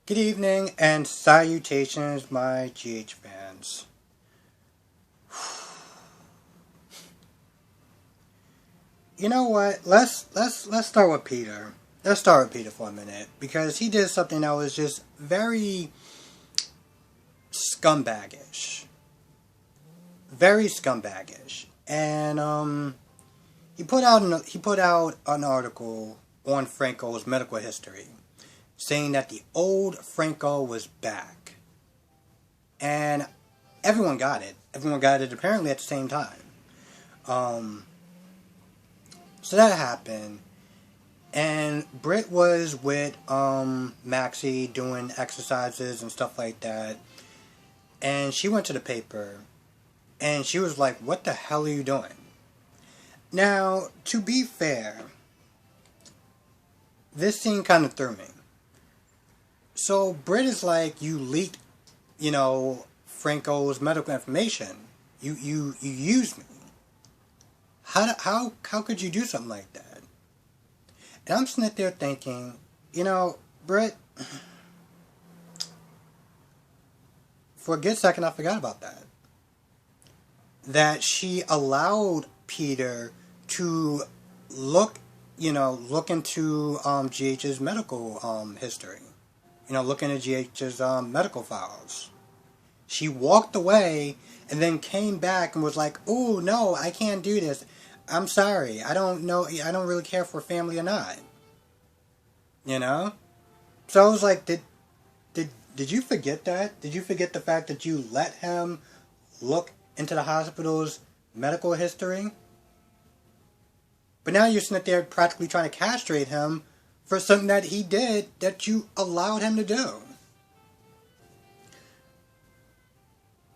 Good evening and salutations, my GH fans. You know what? Let's start with Peter. Let's start with Peter for a minute because he did something that was just very scumbaggish, very scumbaggish, and he put out an article on Franco's medical history, saying that the old Franco was back, and everyone got it. Everyone got it apparently at the same time. Um, so that happened, and Britt was with Maxie doing exercises and stuff like that, and she went to the paper, and she was like, "What the hell are you doing?" Now, to be fair, this scene kind of threw me. So Britt is like, "You leaked, Franco's medical information. You used me. How could you do something like that?" And I'm sitting there thinking, Britt, for a good second I forgot about that. That she allowed Peter to look into GH's medical history. Look into GH's medical files. She walked away and then came back and was like, "Oh no, I can't do this. I'm sorry. I don't know. I don't really care for family or not." You know. So I was like, did you forget that? Did you forget the fact that you let him look into the hospital's medical history? But now you're sitting there practically trying to castrate him for something that he did that you allowed him to do.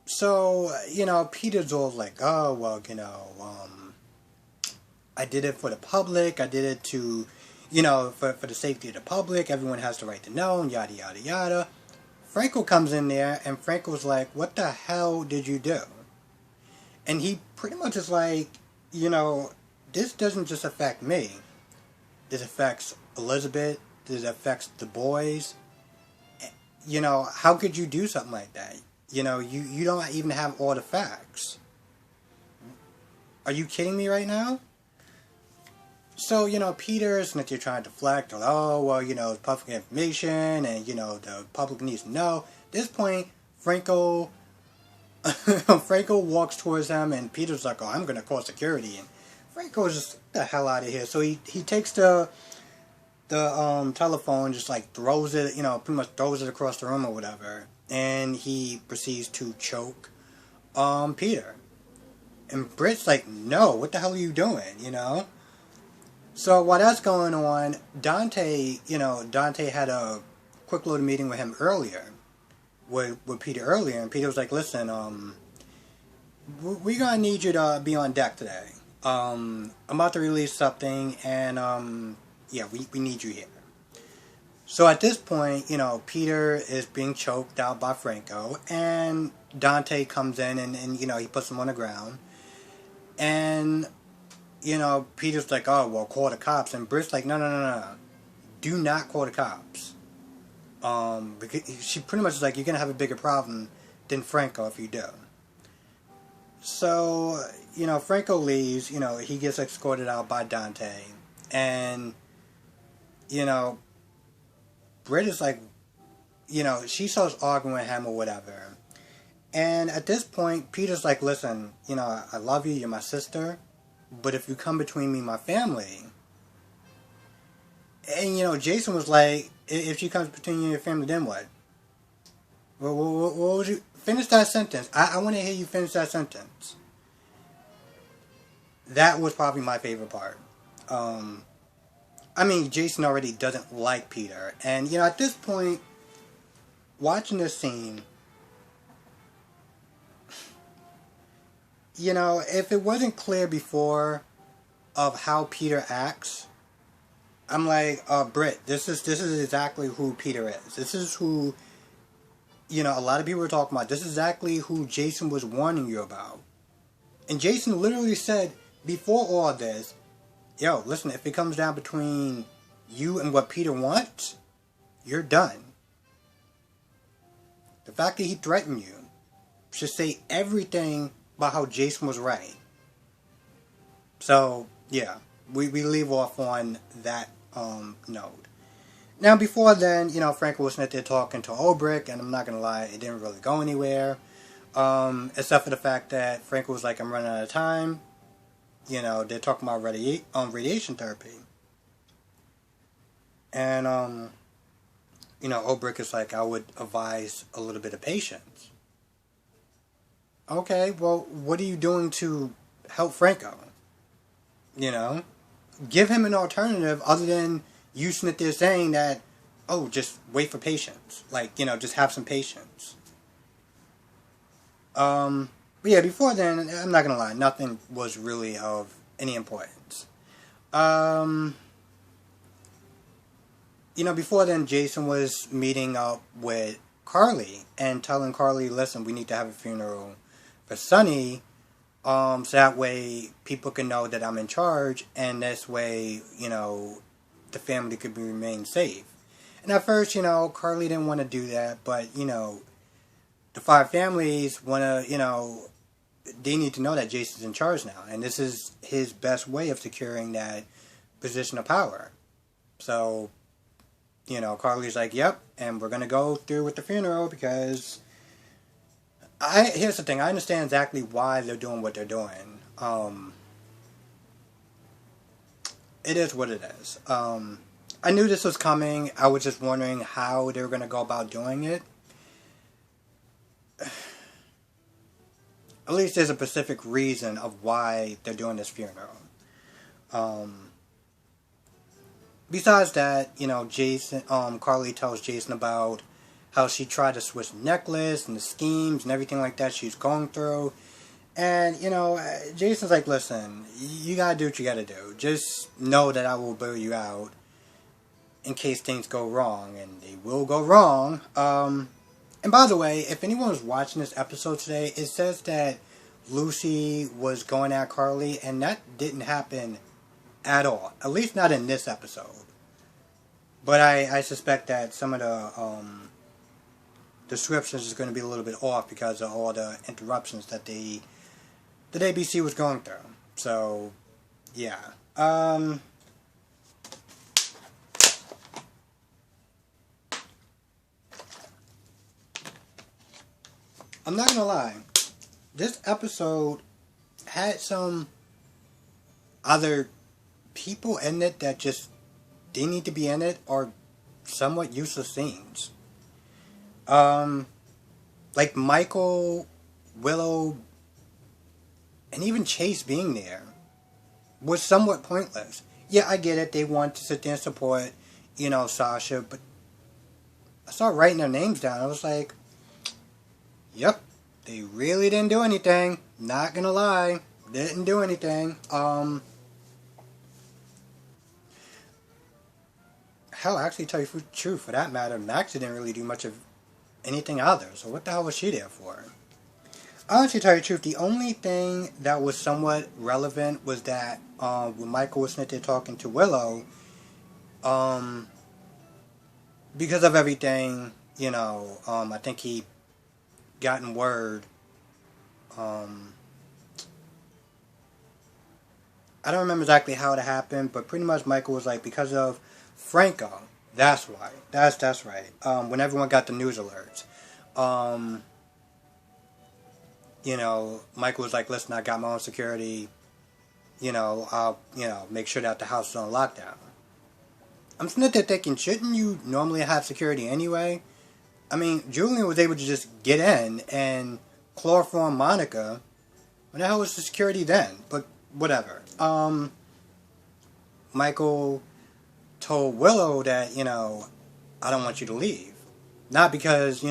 So, Peter's all like, "Oh, well, I did it for the public. I did it to, for the safety of the public. Everyone has the right to know, and yada, yada, yada." Franco comes in there, and Franco's like, "What the hell did you do?" And he pretty much is like, this doesn't just affect me. This affects Elizabeth. This affects the boys. How could you do something like that? You don't even have all the facts. Are you kidding me right now? So, Peter's that you're trying to deflect, or, "Oh, well, it's public information, and, the public needs to know." At this point, Franco walks towards him, and Peter's like, "Oh, I'm going to call security." And Franco's just, "Get the hell out of here." So he takes the telephone, just like throws it, pretty much throws it across the room or whatever. And he proceeds to choke Peter. And Britt's like, "No, what the hell are you doing?" So while that's going on, Dante had a quick little meeting with him earlier, with Peter earlier, and Peter was like, "Listen, we're gonna need you to be on deck today. I'm about to release something, and yeah, we need you here." So at this point, Peter is being choked out by Franco, and Dante comes in and he puts him on the ground, and Peter's like, "Oh, well, call the cops." And Britt's like, "No, no, no, no. Do not call the cops." Because she pretty much is like, "You're going to have a bigger problem than Franco if you do." So, Franco leaves, he gets escorted out by Dante. And, Britt is like, she starts arguing with him or whatever. And at this point, Peter's like, "Listen, I love you, you're my sister. But if you come between me and my family..." And, Jason was like, "If she comes between you and your family, then what?" What would you... Finish that sentence. I want to hear you finish that sentence. That was probably my favorite part. Jason already doesn't like Peter. And, at this point, watching this scene... if it wasn't clear before of how Peter acts, I'm like, Britt, this is exactly who Peter is. This is who, a lot of people are talking about. This is exactly who Jason was warning you about. And Jason literally said, before all this, "Yo, listen, if it comes down between you and what Peter wants, you're done." The fact that he threatened you should say everything about how Jason was right. So, yeah, we leave off on that note. Now, before then, Franco was sitting there talking to Olbrich, and I'm not going to lie, it didn't really go anywhere. Except for the fact that Franco was like, I'm running out of time. They're talking about radiation therapy. And, Olbrich is like, I would advise a little bit of patience. Okay, well, what are you doing to help Franco? Give him an alternative other than you sitting there saying that, oh, just wait for patience. Like, just have some patience. But yeah, before then, I'm not gonna lie, nothing was really of any importance. Before then, Jason was meeting up with Carly and telling Carly, listen, we need to have a funeral for Sonny, so that way people can know that I'm in charge, and this way, the family could remain safe. And at first, Carly didn't want to do that, but, the five families want to, they need to know that Jason's in charge now, and this is his best way of securing that position of power. So, Carly's like, yep, and we're going to go through with the funeral because here's the thing, I understand exactly why they're doing what they're doing. It is what it is. I knew this was coming. I was just wondering how they were going to go about doing it. At least there's a specific reason of why they're doing this funeral. Besides that, Jason, Carly tells Jason about how she tried to switch the necklace and the schemes and everything like that she's going through. And, Jason's like, listen, you gotta do what you gotta do. Just know that I will bail you out in case things go wrong. And they will go wrong. And by the way, if anyone was watching this episode today, it says that Lucy was going at Carly, and that didn't happen at all. At least not in this episode. But I suspect that some of the descriptions is going to be a little bit off because of all the interruptions that ABC was going through. So, yeah. I'm not going to lie. This episode had some other people in it that just didn't need to be in it, or somewhat useless scenes. Like Michael, Willow, and even Chase being there was somewhat pointless. Yeah, I get it. They want to sit there and support, Sasha, but I started writing their names down. I was like, yep, they really didn't do anything. Not gonna lie, didn't do anything. Hell, actually, tell you the truth, for that matter, Max didn't really do much of anything either. So what the hell was she there for? Honestly, tell you the truth, the only thing that was somewhat relevant was that when Michael was sitting there talking to Willow, because of everything, I think he gotten word. I don't remember exactly how it happened, but pretty much Michael was like, because of Franco, that's why. That's right. When everyone got the news alerts, Michael was like, listen, I got my own security. I'll, make sure that the house is on lockdown. I'm sitting there thinking, shouldn't you normally have security anyway? I mean, Julian was able to just get in and chloroform Monica. What the hell was the security then? But whatever. Michael told Willow that, I don't want you to leave. Not because,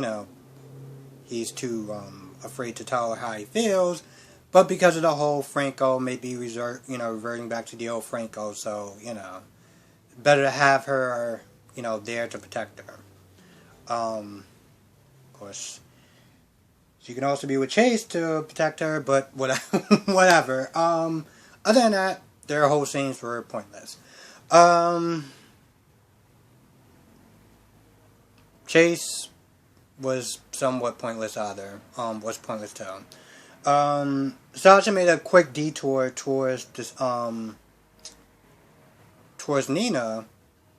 he's too afraid to tell her how he feels, but because of the whole Franco maybe reverting back to the old Franco. So, better to have her, there to protect her. Of course, she can also be with Chase to protect her, but whatever. Other than that, their whole scenes were pointless. Chase was somewhat pointless either. Was pointless too. Sasha made a quick detour towards towards Nina,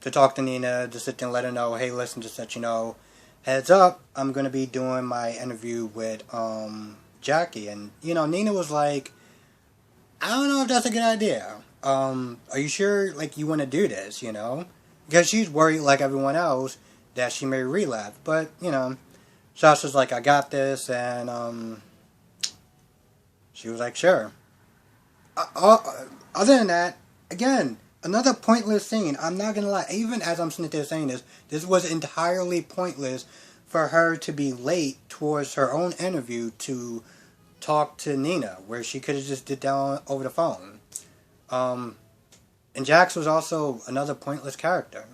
to talk to Nina, to sit there and let her know, hey, listen, just let you know, heads up, I'm going to be doing my interview with Jackie. And, Nina was like, I don't know if that's a good idea. Are you sure, like, you want to do this, Because she's worried, like everyone else, that she may relapse. But, Sasha's like, I got this, and, she was like, sure. Other than that, again, another pointless scene. I'm not gonna lie. Even as I'm sitting there saying this was entirely pointless for her to be late towards her own interview to talk to Nina, where she could have just did that over the phone. And Jax was also another pointless character.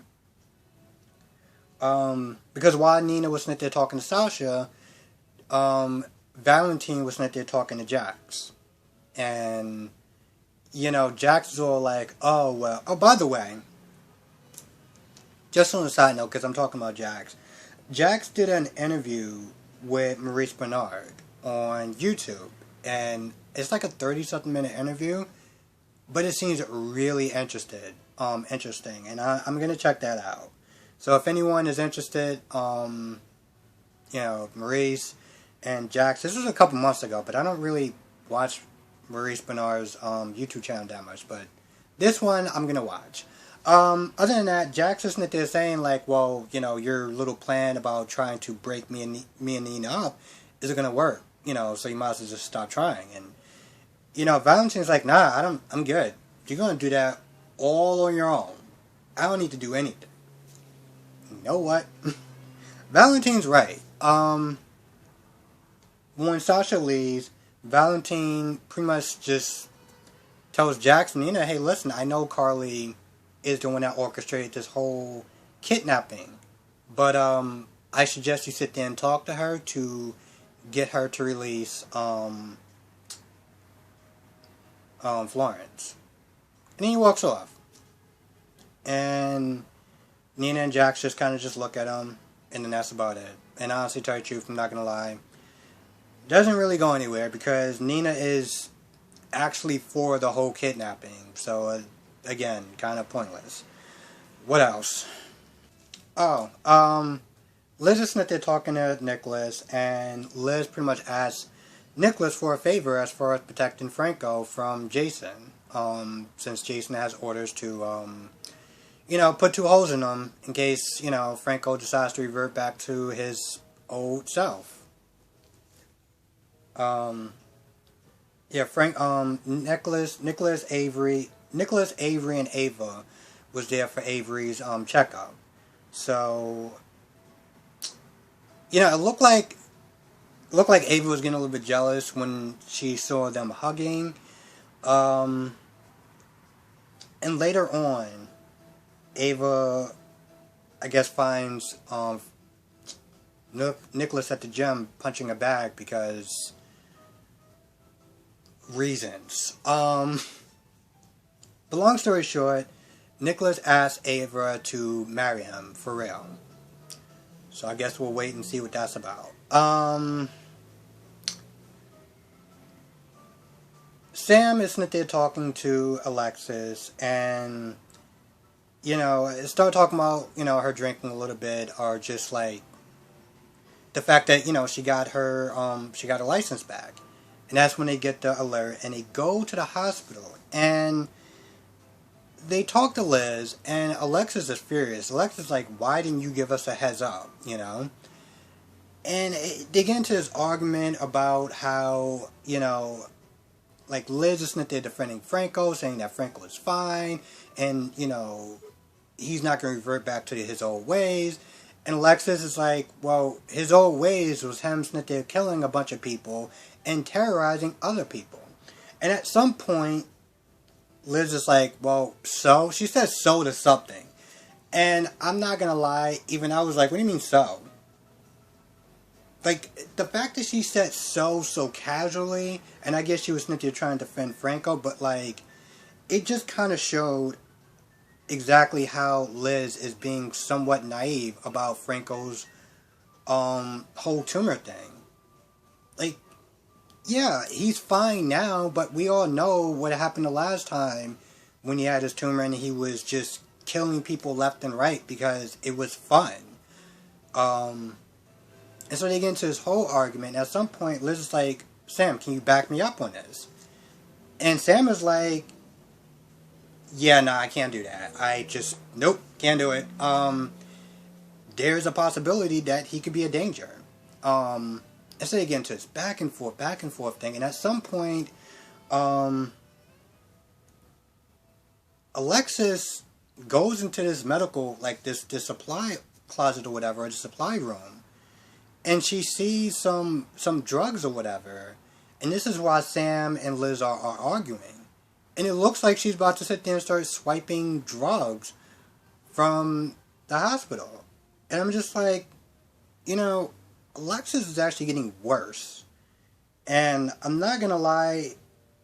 Because while Nina was sitting there talking to Sasha, Valentine was sitting there talking to Jax. And Jax was all like, oh, well. Oh, by the way, just on a side note, because I'm talking about Jax. Jax did an interview with Maurice Benard on YouTube. And it's like a 30-something minute interview. But it seems really interesting. And I'm going to check that out. So if anyone is interested, Maurice and Jax. This was a couple months ago, but I don't really watch Maurice Benard's YouTube channel that much, but this one I'm gonna watch. Other than that, Jax isn't there saying like, well, your little plan about trying to break me and Nina up isn't gonna work, so you might as well just stop trying. And Valentine's like, nah, I'm good. You're gonna do that all on your own. I don't need to do anything. You know what? Valentine's right. When Sasha leaves, Valentine pretty much just tells Jax and Nina, hey, listen, I know Carly is the one that orchestrated this whole kidnapping. But I suggest you sit there and talk to her to get her to release Florence. And then he walks off. And Nina and Jax just kind of just look at him, and then that's about it. And honestly, to tell you the truth, I'm not going to lie, doesn't really go anywhere because Nina is actually for the whole kidnapping. So, again, kind of pointless. What else? Oh, Liz is sitting there talking to Nicholas, and Liz pretty much asks Nicholas for a favor as far as protecting Franco from Jason. Since Jason has orders to, put 2 holes in him in case, Franco decides to revert back to his old self. Nicholas, Avery, and Ava was there for Avery's checkup. So, it looked like Ava was getting a little bit jealous when she saw them hugging. And later on, Ava, I guess, finds Nicholas at the gym punching a bag because reasons. But long story short, Nicholas asked Ava to marry him for real. So I guess we'll wait and see what that's about. Sam is sitting there talking to Alexis, and start talking about her drinking a little bit, or just like the fact that she got her license back. And that's when they get the alert, and they go to the hospital, and they talk to Liz, and Alexis is furious. Alexis is like, why didn't you give us a heads up, And they get into this argument about how, like Liz is sitting there defending Franco, saying that Franco is fine, and, he's not going to revert back to his old ways. And Alexis is like, well, his old ways was him sitting there killing a bunch of people and terrorizing other people. And at some point, Liz is like, well, so? She says so to something. And I'm not going to lie, even I was like, what do you mean so? Like, the fact that she said so casually, and I guess she was sitting there trying to defend Franco, but like, it just kind of showed exactly how Liz is being somewhat naive about Franco's whole tumor thing. Like, yeah, he's fine now, but we all know what happened the last time when he had his tumor and he was just killing people left and right because it was fun. Um, and so they get into this whole argument. At some point, Liz is like, Sam, can you back me up on this? And Sam is like, yeah, no, I can't do that. Nope, can't do it. There's a possibility that he could be a danger. And so they get into this back and forth thing. And at some point, Alexis goes into this medical, like this supply closet or whatever, or the supply room, and she sees some drugs or whatever. And this is why Sam and Liz are arguing. And it looks like she's about to sit there and start swiping drugs from the hospital. And I'm just like, Alexis is actually getting worse. And I'm not gonna lie,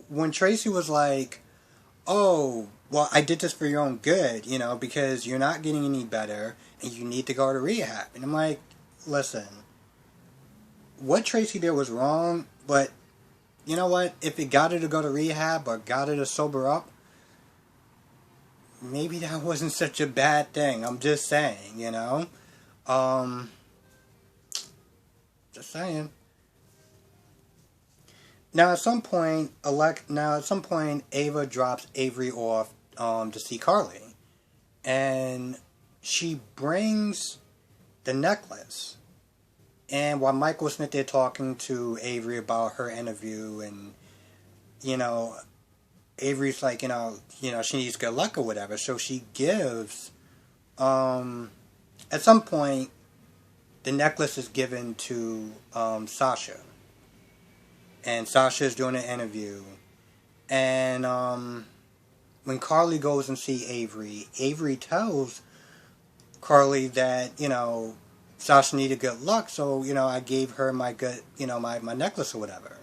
when Tracy was like, oh, well, I did this for your own good, because you're not getting any better and you need to go to rehab. And I'm like, listen, what Tracy did was wrong, but you know what? If it got her to go to rehab or got her to sober up, maybe that wasn't such a bad thing. I'm just saying, Just saying. Now at some point, Ava drops Avery off to see Carly, and she brings the necklace. And while Michael's sitting there talking to Avery about her interview, and Avery's like, she needs good luck or whatever, so she gives. At some point, the necklace is given to Sasha. And Sasha is doing an interview. And when Carly goes and see Avery tells Carly that, Sasha needed good luck, so, I gave her my good, my necklace or whatever.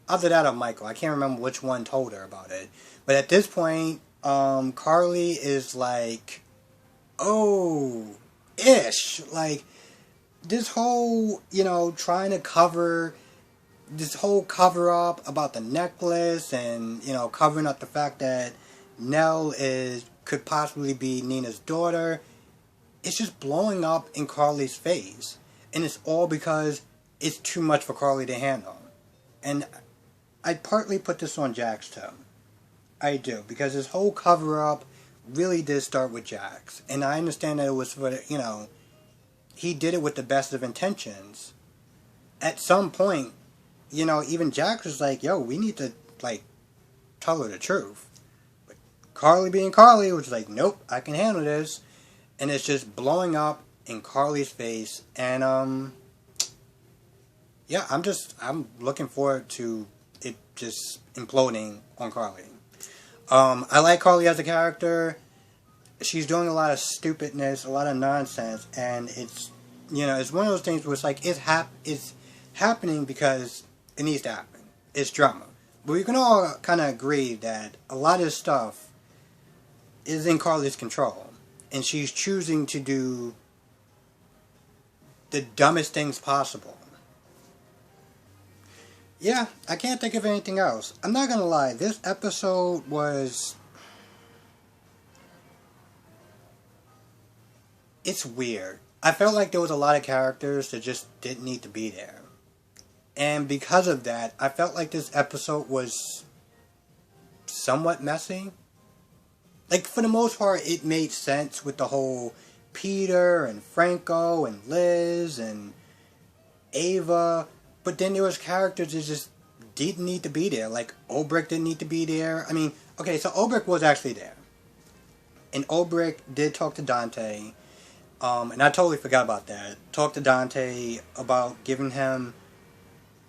Either that or Michael. I can't remember which one told her about it. But at this point, Carly is like, oh, ish. Like, this whole, trying to cover this whole cover up about the necklace and, covering up the fact that Nell could possibly be Nina's daughter. It's just blowing up in Carly's face. And it's all because it's too much for Carly to handle. And I partly put this on Jax too. I do. Because this whole cover up really did start with Jax. And I understand that it was for, he did it with the best of intentions. At some point, even Jax was like, yo, we need to, tell her the truth. But Carly being Carly was like, nope, I can handle this. And it's just blowing up in Carly's face. And, yeah, I'm looking forward to it just imploding on Carly. I like Carly as a character. She's doing a lot of stupidness, a lot of nonsense, and it's one of those things where it's like, it's happening because it needs to happen. It's drama. But we can all kind of agree that a lot of stuff is in Carly's control. And she's choosing to do the dumbest things possible. Yeah, I can't think of anything else. I'm not gonna lie, this episode was... It's weird. I felt like there was a lot of characters that just didn't need to be there. And because of that, I felt like this episode was somewhat messy. Like, for the most part, it made sense with the whole Peter and Franco and Liz and Ava. But then there was characters that just didn't need to be there. Like, Ulbrich didn't need to be there. I mean, okay, so Ulbrich was actually there. And Ulbrich did talk to Dante. And I totally forgot about that. Talked to Dante about giving him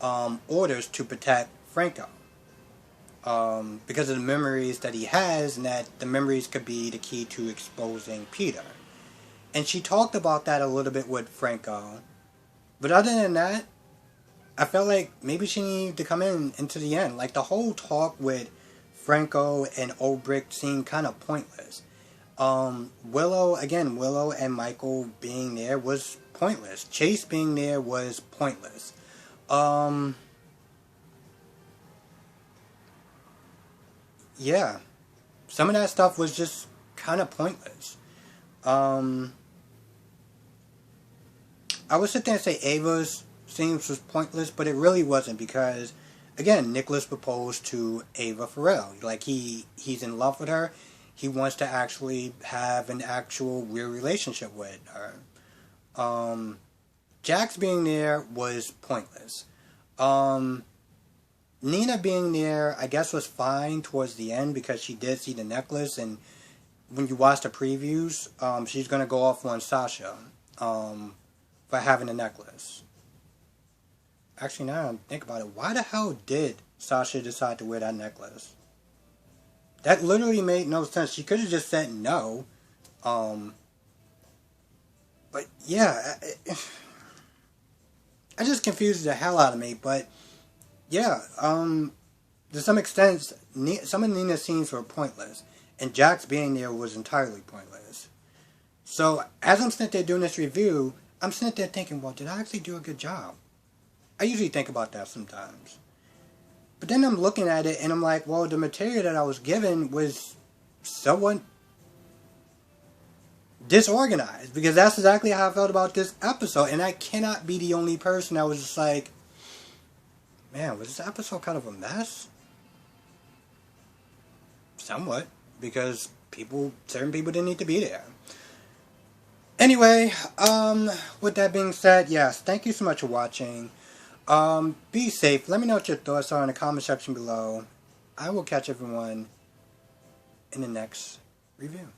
orders to protect Franco. Because of the memories that he has, and that the memories could be the key to exposing Peter. And she talked about that a little bit with Franco. But other than that, I felt like maybe she needed to come into the end. Like, the whole talk with Franco and Ulbrich seemed kind of pointless. Willow and Michael being there was pointless. Chase being there was pointless. Yeah, some of that stuff was just kind of pointless. Um, I would sit there and say Ava's scenes was pointless, but it really wasn't because, again, Nicholas proposed to Ava for real. Like he's in love with her. He wants to actually have an actual real relationship with her. Um, Jax being there was pointless. Um, Nina being there, I guess, was fine towards the end because she did see the necklace, and when you watch the previews, she's gonna go off on Sasha for having the necklace. Actually, now I think about it, why the hell did Sasha decide to wear that necklace? That literally made no sense. She could have just said no. Um, but yeah, it just confuses the hell out of me. But yeah, to some extent, some of Nina's scenes were pointless, and Jax being there was entirely pointless. So as I'm sitting there doing this review, I'm sitting there thinking, well, did I actually do a good job? I usually think about that sometimes. But then I'm looking at it and I'm like, well, the material that I was given was somewhat disorganized. Because that's exactly how I felt about this episode. And I cannot be the only person that was just like, man, was this episode kind of a mess? Somewhat. Because certain people didn't need to be there. Anyway, with that being said, yes, thank you so much for watching. Be safe. Let me know what your thoughts are in the comment section below. I will catch everyone in the next review.